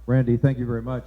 Randy, thank you very much.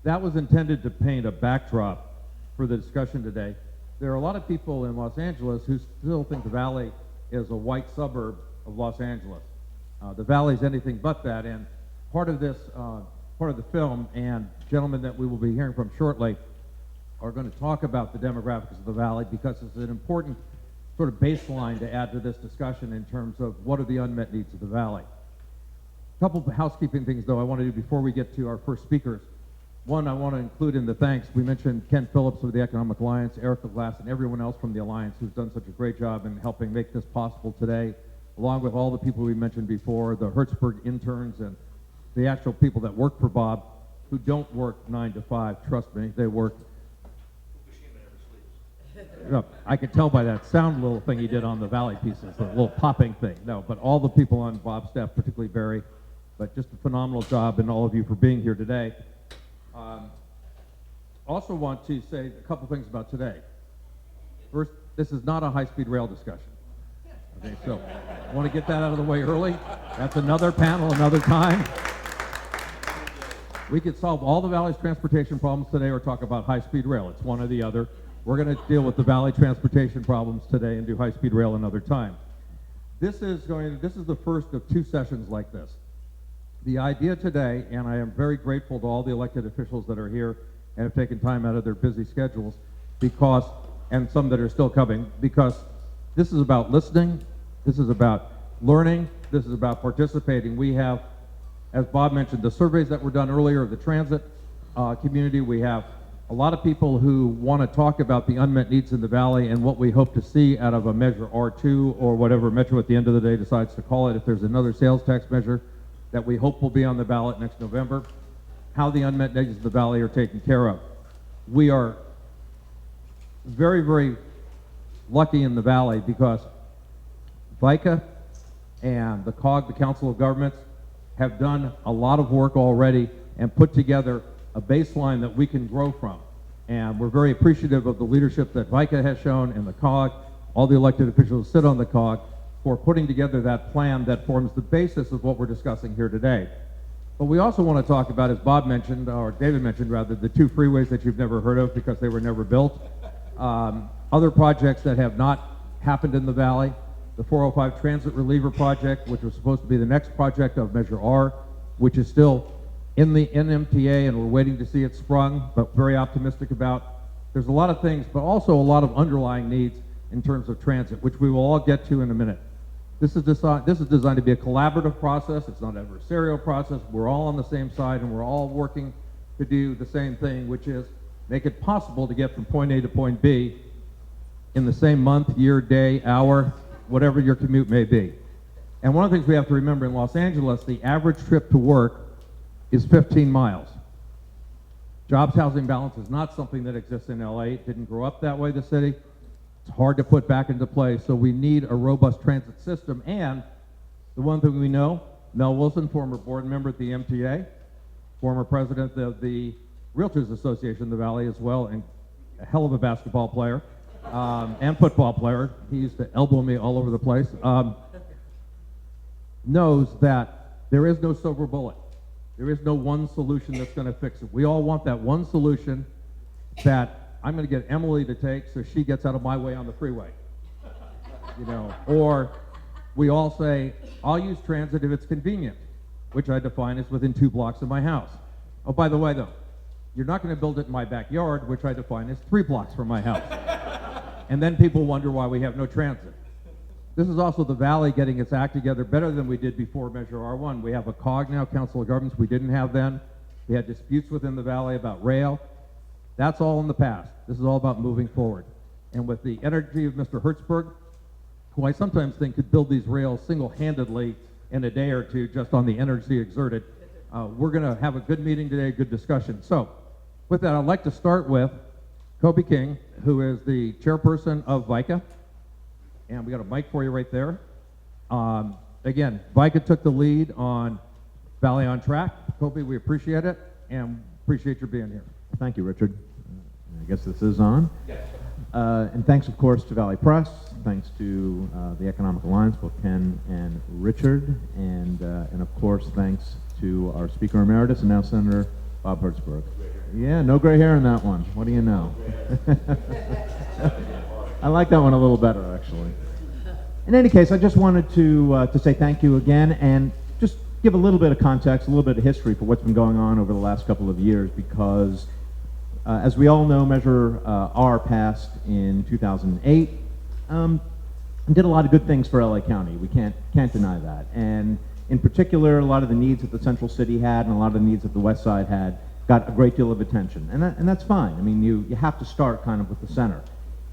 That was intended to paint a backdrop for the discussion today. There are a lot of people in Los Angeles who still think the Valley is a white suburb of Los Angeles. The Valley is anything but that, and part of this, part of the film, and gentlemen that we will be hearing from shortly are going to talk about the demographics of the Valley because it's an important sort of baseline to add to this discussion in terms of what are the unmet needs of the Valley. A couple of housekeeping things, though, I want to do before we get to our first speakers. One, I want to include in the thanks, we mentioned Ken Phillips of the Economic Alliance, Erica Glass, and everyone else from the Alliance who's done such a great job in helping make this possible today, along with all the people we mentioned before, the Hertzberg interns and the actual people that work for Bob, who don't work 9 to 5, trust me, they work. I could tell by that sound little thing he did on the Valley pieces, the little popping thing. No, but all the people on Bob's staff, particularly Barry, but just a phenomenal job, and all of you for being here today. Also want to say a couple things about today. First, this is not a high-speed rail discussion. Okay, so I want to get that out of the way early. That's another panel, another time. We could solve all the Valley's transportation problems today or talk about high-speed rail. It's one or the other. We're going to deal with the Valley transportation problems today and do high-speed rail another time. This is the first of 2 sessions like this. The idea today, and I am very grateful to all the elected officials that are here and have taken time out of their busy schedules because, and some that are still coming, because this is about listening, this is about learning, this is about participating. We have, as Bob mentioned, the surveys that were done earlier of the transit community. We have a lot of people who want to talk about the unmet needs in the Valley and what we hope to see out of a Measure R2 or whatever Metro at the end of the day decides to call it, if there's another sales tax measure that we hope will be on the ballot next November, how the unmet needs of the Valley are taken care of. We are very, very lucky in the Valley because VICA and the CoG, the Council of Governments, have done a lot of work already and put together a baseline that we can grow from. And we're very appreciative of the leadership that VICA has shown and the CoG, all the elected officials who sit on the CoG, for putting together that plan that forms the basis of what we're discussing here today. But we also want to talk about, as Bob mentioned, or David mentioned rather, the 2 freeways that you've never heard of because they were never built. Other projects that have not happened in the Valley, the 405 Transit Reliever Project, which was supposed to be the next project of Measure R, which is still in the NMTA and we're waiting to see it sprung, but very optimistic about. There's a lot of things, but also a lot of underlying needs in terms of transit, which we will all get to in a minute. This is designed to be a collaborative process. It's not an adversarial process. We're all on the same side and we're all working to do the same thing, which is make it possible to get from point A to point B in the same month, year, day, hour, whatever your commute may be. And one of the things we have to remember in Los Angeles, the average trip to work is 15 miles. Jobs housing balance is not something that exists in LA. It didn't grow up that way, the city. It's hard to put back into place, so we need a robust transit system. And the one thing we know, Mel Wilson, former board member at the MTA, former president of the Realtors Association in the Valley as well, and a hell of a basketball player and football player. He used to elbow me all over the place. Knows that there is no silver bullet. There is no one solution that's going to fix it. We all want that one solution that I'm going to get Emily to take so she gets out of my way on the freeway. You know, or we all say, I'll use transit if it's convenient, which I define as within 2 blocks of my house. Oh, by the way, though, you're not going to build it in my backyard, which I define as 3 blocks from my house. And then people wonder why we have no transit. This is also the Valley getting its act together better than we did before Measure R1. We have a CoG now, Council of Governments, we didn't have then. We had disputes within the Valley about rail. That's all in the past. This is all about moving forward. And with the energy of Mr. Hertzberg, who I sometimes think could build these rails single-handedly in a day or 2 just on the energy exerted, we're going to have a good meeting today, a good discussion. So with that, I'd like to start with Kobe King, who is the chairperson of VICA. And we got a mic for you right there. Again, VICA took the lead on Valley on Track. Kobe, we appreciate it and appreciate your being here. Thank you, Richard. I guess this is on. Yes. And thanks, of course, to Valley Press thanks to the Economic Alliance, both Ken and Richard, and of course thanks to our Speaker Emeritus and now Senator Bob Hertzberg. Yeah, no gray hair in that one. What do you know? I like that one a little better, actually. In any case, I just wanted to say thank you again and just give a little bit of context, a little bit of history for what's been going on over the last couple of years, because as we all know, Measure R passed in 2008. Did a lot of good things for LA County. We can't deny that. And in particular, a lot of the needs that the Central City had and a lot of the needs that the West Side had got a great deal of attention. And that's fine. I mean, you have to start kind of with the center.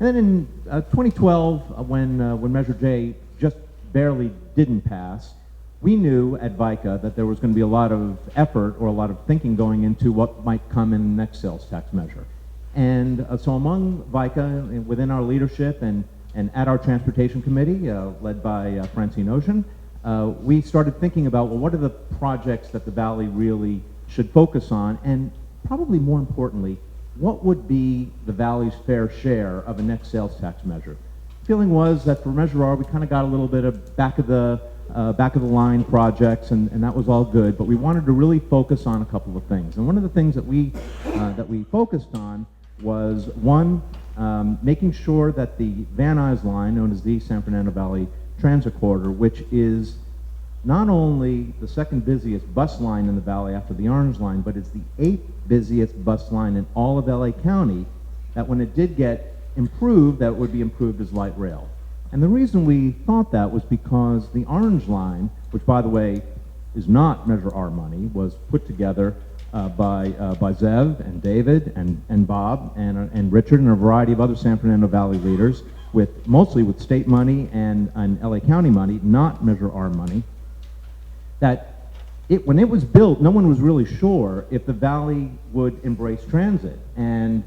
And then in 2012, when Measure J just barely didn't pass, we knew at VICA that there was going to be a lot of effort or a lot of thinking going into what might come in the next sales tax measure. And so among VICA, within our leadership and at our transportation committee, led by Francine Ocean, we started thinking about, well, what are the projects that the Valley really should focus on, and probably more importantly, what would be the Valley's fair share of a next sales tax measure? The feeling was that for Measure R, we kind of got a little bit of back of the line projects, and that was all good, but we wanted to really focus on a couple of things. And one of the things that we focused on was, one, making sure that the Van Nuys line, known as the San Fernando Valley Transit Corridor, which is not only the second busiest bus line in the Valley after the Orange Line, but it's the 8th busiest bus line in all of LA County, that when it did get improved, that would be improved as light rail. And the reason we thought that was because the Orange Line, which by the way is not Measure R money, was put together by Zev and David and Bob and Richard and a variety of other San Fernando Valley leaders, mostly with state money and LA County money, not Measure R money. That when it was built, no one was really sure if the Valley would embrace transit. And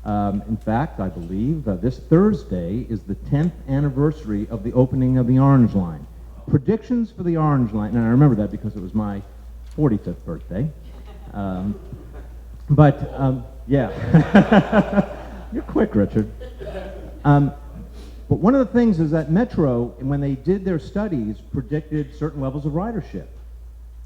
in fact, I believe this Thursday is the 10th anniversary of the opening of the Orange Line. Predictions for the Orange Line, and I remember that because it was my 45th birthday. Yeah. You're quick, Richard. But one of the things is that Metro, when they did their studies, predicted certain levels of ridership.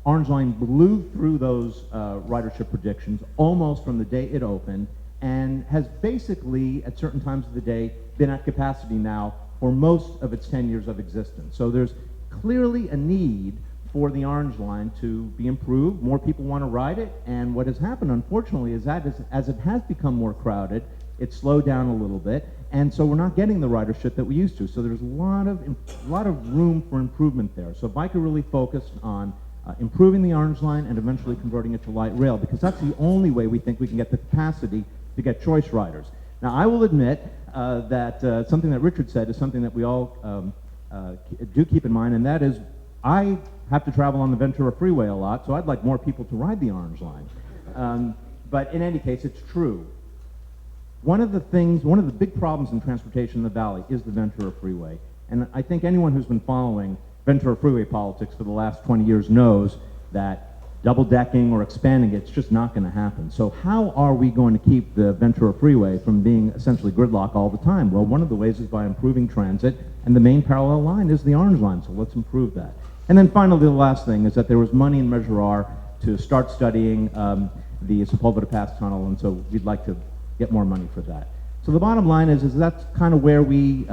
Orange Line blew through those ridership predictions almost from the day it opened, and has basically, at certain times of the day, been at capacity now for most of its 10 years of existence. So there's clearly a need for the Orange Line to be improved. More people want to ride it, and what has happened, unfortunately, is that as it has become more crowded, it's slowed down a little bit, and so we're not getting the ridership that we used to. So there's a lot of room for improvement there. So VICA really focused on improving the Orange Line and eventually converting it to light rail, because that's the only way we think we can get the capacity to get choice riders. Now, I will admit that something that Richard said is something that we all do keep in mind, and that is I have to travel on the Ventura Freeway a lot, so I'd like more people to ride the Orange Line. But in any case, it's true. One of the big problems in transportation in the Valley is the Ventura Freeway. And I think anyone who's been following Ventura Freeway politics for the last 20 years knows that double-decking or expanding it's just not going to happen. So how are we going to keep the Ventura Freeway from being essentially gridlock all the time? Well, one of the ways is by improving transit, and the main parallel line is the Orange Line, so let's improve that. And then finally, the last thing is that there was money in Measure R to start studying the Sepulveda Pass Tunnel, and so we'd like to get more money for that. So the bottom line is that's kind of where we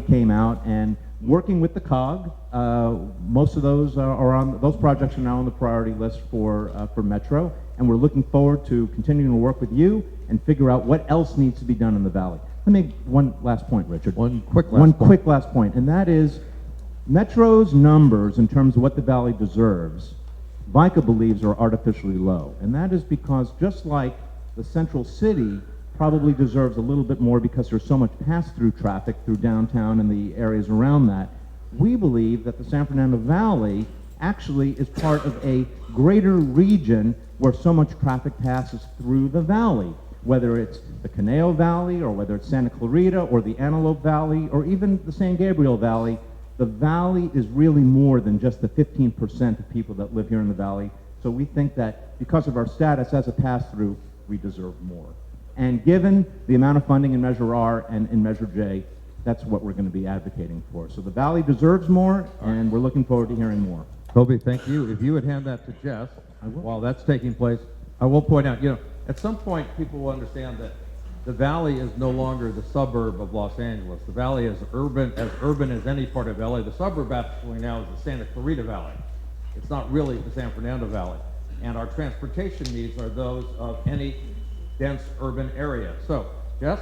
came out, and working with the CoG, most of those those projects are now on the priority list for Metro, and we're looking forward to continuing to work with you and figure out what else needs to be done in the Valley. Let me make one last point, Richard. One quick last point, and that is Metro's numbers in terms of what the Valley deserves, VICA believes are artificially low, and that is because just like the Central City probably deserves a little bit more because there's so much pass-through traffic through downtown and the areas around that, we believe that the San Fernando Valley actually is part of a greater region where so much traffic passes through the valley, whether it's the Conejo Valley or whether it's Santa Clarita or the Antelope Valley or even the San Gabriel Valley. The valley is really more than just the 15% of people that live here in the valley. So we think that because of our status as a pass-through, we deserve more. And given the amount of funding in Measure R and in Measure J, that's what we're going to be advocating for. So the Valley deserves more, and we're looking forward to hearing more. Toby, thank you. If you would hand that to Jess while that's taking place, I will point out, at some point people will understand that the Valley is no longer the suburb of Los Angeles. The Valley is urban as any part of LA. The suburb actually now is the Santa Clarita Valley. It's not really the San Fernando Valley. And our transportation needs are those of any dense urban area. So, Jess?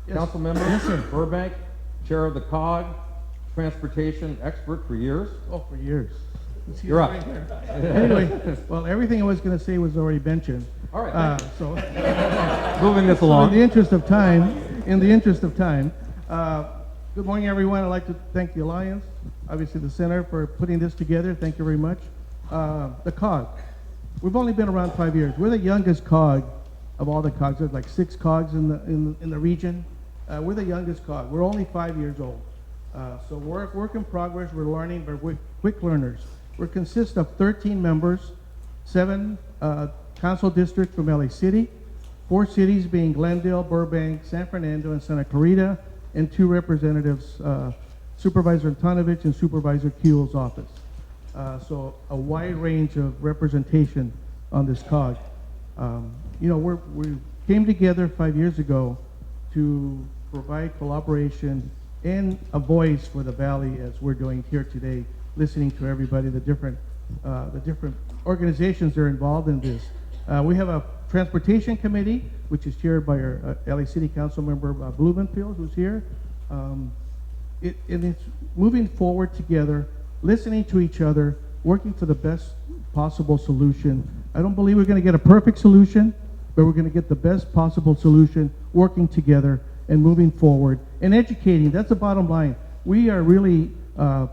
Yes. Council member, Yes, sir. Burbank, chair of the CoG, transportation expert for years. Oh, for years. See You're that up. right there. Anyway, well, everything I was going to say was already mentioned. All right, thank So, Moving this so in along. the interest of time, good morning, everyone. I'd like to thank the Alliance, obviously the Center, for putting this together. Thank you very much. The COG. We've only been around 5 years. We're the youngest COG of all the COGs. There's like 6 COGs in the region. We're the youngest COG. We're only 5 years old. So we're a work in progress. We're learning, but we're quick learners. We consist of 13 members, 7 council districts from LA City, 4 cities being Glendale, Burbank, San Fernando, and Santa Clarita, and 2 representatives, Supervisor Antonovich and Supervisor Kuehl's office. So a wide range of representation on this COG. We came together 5 years ago to provide collaboration and a voice for the Valley, as we're doing here today, listening to everybody, the different organizations that are involved in this. We have a transportation committee, which is chaired by our LA City Council member Blumenfield, who's here. It's moving forward together, listening to each other, working for the best possible solution. I don't believe we're going to get a perfect solution, but we're going to get the best possible solution, working together and moving forward and educating. That's the bottom line. We are really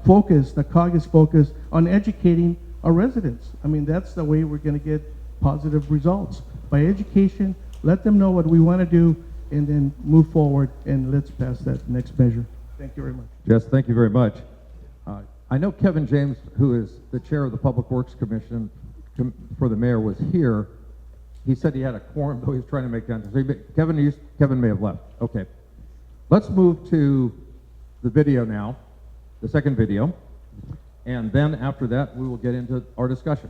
focused, the COG is focused on educating our residents. I mean, that's the way we're going to get positive results. By education, let them know what we want to do, and then move forward, and let's pass that next measure. Thank you very much. Jess, thank you very much. I know Kevin James, who is the chair of the Public Works Commission for the mayor, was here. He said he had a quorum, though he was trying to make that. Kevin may have left. Okay. Let's move to the video now, the second video, and then after that, we will get into our discussion.